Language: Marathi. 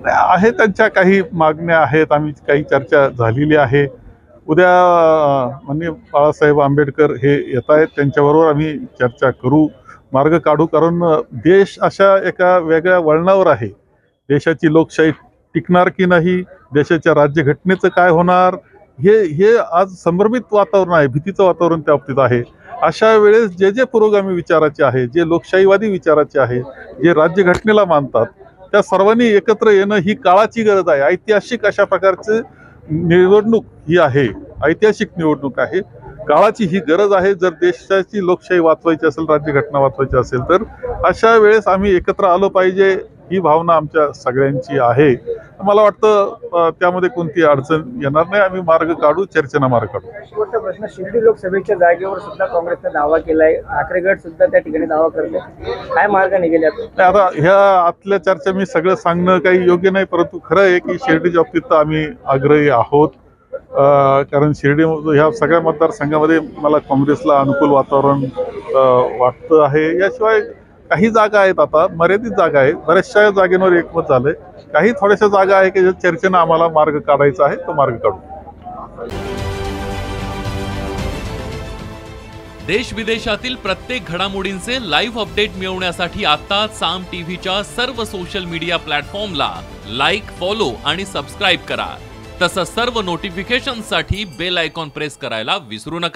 आहे त्यांच्या काही मागण्या आहेत, आम्ही काही चर्चा झालेली आहे। उद्या माननीय बाळासाहेब आंबेडकर हे येत आहेत, त्यांच्याबरोबर आम्ही चर्चा करू, मार्ग काढू। कारण देश अशा एका वेगळ्या वळणावर आहे। देशाची लोकशाही टिकणार की नाही, देशाच्या राज्यघटनेचं काय होणार, हे आज संभ्रमित वातावरण आहे, भीतीचं वातावरण त्या बाबतीत आहे। अशा वेळेस जे पुरोगामी विचाराचे आहे, जे लोकशाहीवादी विचाराचे आहे, जे राज्यघटनेला मानतात, त्या सर्वांनी एकत्र येणं ही काळाची गरज आहे। ऐतिहासिक अशा प्रकारची निवडणूक ही आहे, ऐतिहासिक निवडणूक आहे, काळाची ही गरज आहे। जर देशाची लोकशाही वाचवायची असेल, राज्यघटना वाचवायची असेल, तर अशा वेळेस आम्ही एकत्र आलो पाहिजे, ही भावना आमच्या सगळ्यांची आहे। मला वाटतं त्यामध्ये कोणती अडचण येणार नाही, आम्ही मार्ग काढू, चर्चेने मार्ग काढू। शेवटचा प्रश्न, शिर्डी लोकसभेच्या जागेवर सुद्धा काँग्रेसने दावा केलाय, ठाकरे गट सुद्धा त्या ठिकाणी दावा करते, काय मार्ग निघेल यात? आता ह्या आतल्या चर्चा मी सगळं सांगणं काही योग्य नाही, परंतु खरं आहे की शिर्डीच्या बाबतीत आम्ही आग्रही आहोत। कारण शिर्डी ह्या सगळ्या मतदारसंघामध्ये मला काँग्रेसला अनुकूल वातावरण वाटतं आहे। याशिवाय काही जागा आहेत, आता मर्यादित जागा आहेत, बऱ्याचशा जागेवर एकमत झालंय, काही थोड्याशा जागा आहे की ज्या चर्चेनं आम्हाला मार्ग काढायचा आहे, तो मार्ग काढू। देश विदेशातील प्रत्येक घडामोडींचे लाईव्ह अपडेट मिळवण्यासाठी आता साम टीव्हीच्या सर्व सोशल मीडिया प्लॅटफॉर्मला लाईक, फॉलो आणि सबस्क्राईब करा। तसंच सर्व नोटिफिकेशनसाठी बेल आयकॉन प्रेस करायला विसरू नका।